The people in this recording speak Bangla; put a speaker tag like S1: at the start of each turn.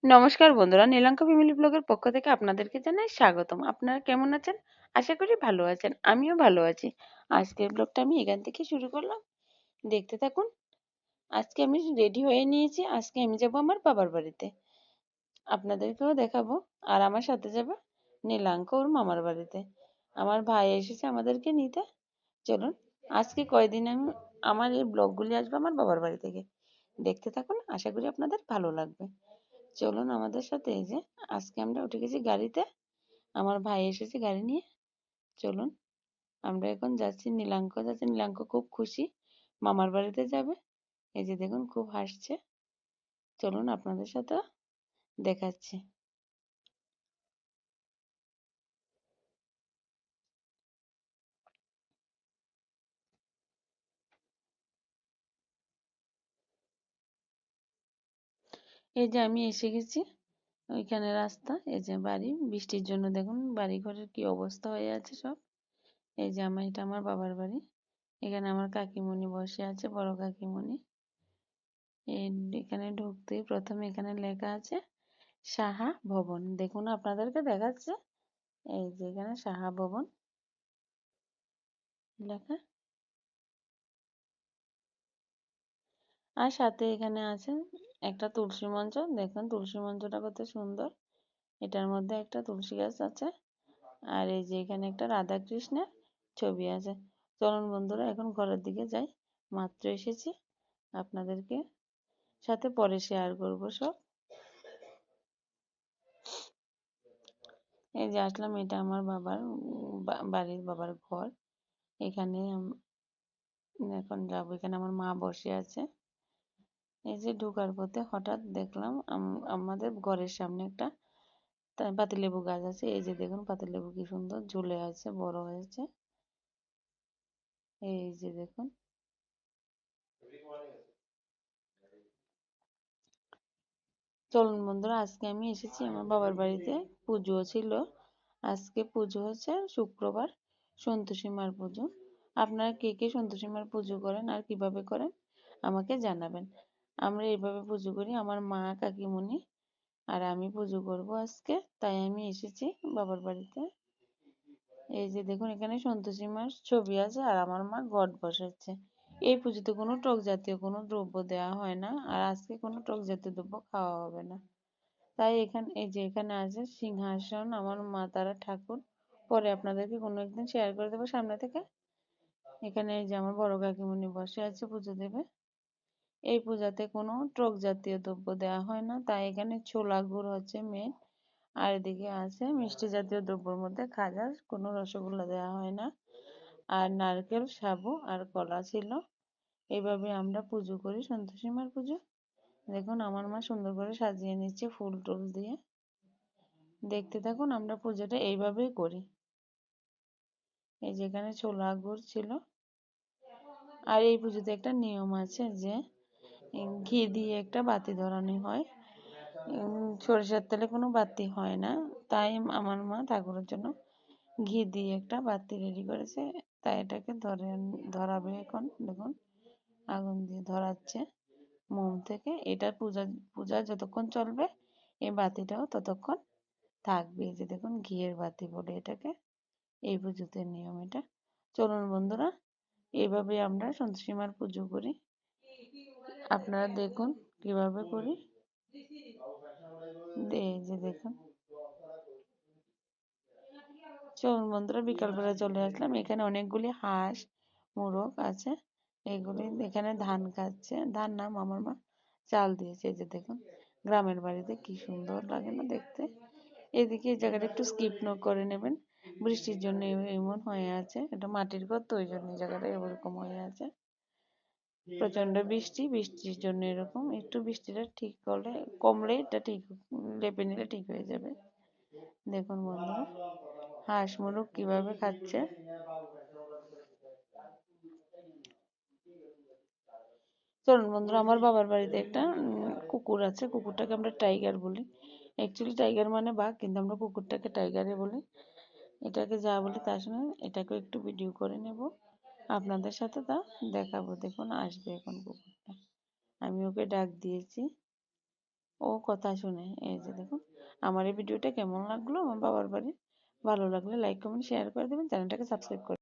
S1: নমস্কার বন্ধুরা, নীলাঙ্ক ফ্যামিলি ব্লগের পক্ষ থেকে আপনাদেরকে জানাই স্বাগতম। আপনারা কেমন আছেন? আশা করি ভালো আছেন। আমিও ভালো আছি। আজকের ব্লগটা আমি এখান থেকে শুরু করলাম, দেখতে থাকুন। আজকে আমি রেডি হয়ে নিয়েছি। আজকে আমি যাব আমার বাবার বাড়িতে, আপনাদেরকেও দেখাবো। আর আমার সাথে যাবে নীলাঙ্ক ওর মামার বাড়িতে। আমার ভাই এসেছে আমাদেরকে নিতে। চলুন, আজকে কয়দিন আমি আমার এই ব্লগগুলি আসবে আমার বাবার বাড়ি থেকে। দেখতে থাকুন, আশা করি আপনাদের ভালো লাগবে। চলুন আমাদের সাথে। এই যে আজকে আমরা উঠে গেছি গাড়িতে, আমার ভাই এসেছে গাড়ি নিয়ে। চলুন, আমরা এখন যাচ্ছি, নীলাঙ্ক যাচ্ছে। নীলাঙ্ক খুব খুশি, মামার বাড়িতে যাবে। এই যে দেখুন, খুব হাসছে। চলুন আপনাদের সাথে দেখাচ্ছি। এই যে আমি এসে গেছি, ওইখানে রাস্তা। এই যে বাড়ি, বৃষ্টির জন্য দেখুন বাড়ি ঘরের কি অবস্থা হয়ে আছে সব। এই যে এটা আমার বাবার বাড়ি। এখানে আমার কাকিমণি বসে আছে, বড় কাকিমণি। এখানে ঢুকতেই প্রথমে এখানে লেখা আছে সাহা ভবন। দেখুন আপনাদেরকে দেখাচ্ছে। এই যে এখানে সাহা ভবন লেখা। আর সাথে এখানে আছে একটা তুলসী মঞ্চ। দেখুন তুলসী মঞ্চটা কত সুন্দর। এটার মধ্যে একটা তুলসী গাছ আছে। আর এই যে এখানে একটা রাধা কৃষ্ণের ছবি আছে। চলুন বন্ধুরা, এখন ঘরের দিকে যাই। মাত্র এসেছি, আপনাদেরকে সাথে পরে শেয়ার করব সব। এই যে আসলাম, এটা আমার বাবার বাড়ির, বাবার ঘর। এখানে এখন যাবো। এখানে আমার মা বসে আছে। এই যে ঢোকার পথে হঠাৎ দেখলাম আমাদের ঘরের সামনে একটা পাতিলেবু গাছ আছে। এই যে দেখুন পাতিলেবু কি সুন্দর ঝুলে আছে, বড় হয়েছে। এই যে দেখুন। চলুন বন্ধুরা, আজকে আমি এসেছি আমার বাবার বাড়িতে। পুজো ছিল আজকে। পুজো হচ্ছে শুক্রবার, সন্তোষী মার পুজো। আপনারা কে কে সন্তোষী মার পুজো করেন আর কিভাবে করেন আমাকে জানাবেন। আমরা এইভাবে পুজো করি, আমার মা, কাকিমুনি আর আমি পুজো করব আজকে। তাই আমি এসেছি বাবার বাড়িতে। এই যে দেখুন, এখানে সন্তোষী মার ছবি আছে আর আমার মা ঘট বসাচ্ছে। এই পুজোতে কোনো টক জাতীয় কোনো দ্রব্য দেওয়া হয় না, আর আজকে কোনো টক জাতীয় দ্রব্য খাওয়া হবে না। তাই এখানে, এই যে এখানে আছে সিংহাসন, আমার মা তারা ঠাকুর। পরে আপনাদেরকে কোনো একদিন শেয়ার করে দেবো সামনে থেকে। এখানে এই যে আমার বড় কাকিমুনি বসে আছে, পুজো দেবে। এই পূজাতে কোনো টক জাতীয় দ্রব্য দেওয়া হয় না, তাই এখানে ছোলা গুড় হচ্ছে মেন। আর এদিকে আছে মিষ্টি জাতীয় দ্রব্যের মধ্যে খাজা, কোনো রসগোল্লা দেওয়া হয় না। আর নারকেল, সাবু আর কলা ছিল। এইভাবে আমরা পুজো করি, সন্তোষী মার পুজো। দেখুন আমার মা সুন্দর করে সাজিয়ে নিচ্ছে ফুল টুল দিয়ে। দেখতে থাকুন, আমরা পুজোটা এইভাবেই করি। এই যেখানে ছোলা গুড় ছিল। আর এই পুজোতে একটা নিয়ম আছে যে ঘি দিয়ে একটা বাতি ধরানো হয়। সরিষার তেলে কোনো বাতি হয় না, তাই আমার মা ঠাকুরের জন্য ঘি দিয়ে একটা বাতি রেডি করেছে। তাই এটাকে ধরাবে এখন। দেখুন আগুন দিয়ে ধরাচ্ছে মোম থেকে। এটা পূজা পূজা যতক্ষণ চলবে এই বাতিটাও ততক্ষণ থাকবে। এই যে দেখুন ঘিয়ের বাতি বলে এটাকে। এই পুজোতে নিয়ম এটা। চলুন বন্ধুরা, এইভাবে আমরা সন্তোষী মার পুজো করি। আপনারা দেখুন কিভাবে করি। এই যে দেখুন। চলুন বন্ধুরা, বিকালবেলা চলে আসলাম। এখানে অনেকগুলি হাঁস মোরগ আছে। এগুলি এখানে ধান খাচ্ছে। ধান নাম আমার মা চাল দিয়েছে। এই যে দেখুন, গ্রামের বাড়িতে কি সুন্দর লাগে না দেখতে। এদিকে এই জায়গাটা একটু স্কিপ করে নেবেন, বৃষ্টির জন্য এমন হয়ে আছে। এটা মাটির ঘর তো, ওই জন্য এই জায়গাটা এরকম হয়ে আছে। প্রচন্ড বৃষ্টি, বৃষ্টির জন্য এরকম। একটু বৃষ্টিটা ঠিক করলে, কমলে এটা ঠিক, লেপে নিলে ঠিক হয়ে যাবে। দেখুন বন্ধুরা, হাঁস মুরগ কিভাবে খাচ্ছে। চলুন বন্ধুরা, আমার বাবার বাড়িতে একটা কুকুর আছে। কুকুরটাকে আমরা টাইগার বলি। অ্যাকচুয়ালি টাইগার মানে বাঘ, কিন্তু আমরা কুকুরটাকে টাইগারে বলি। এটাকে যা বলি তা শুনে, এটাকে একটু ভিডিও করে নেব, আপনাদের সাথে তা দেখাবো। দেখুন আসবে এখন কুকুরটা, আমি ওকে ডাক দিয়েছি। ও কথা শুনে। এই যে দেখুন, আমার এই ভিডিওটা কেমন লাগলো আমার বাবার বাড়ির, ভালো লাগলে লাইক কমেন্ট শেয়ার করে দেবেন, চ্যানেলটাকে সাবস্ক্রাইব করে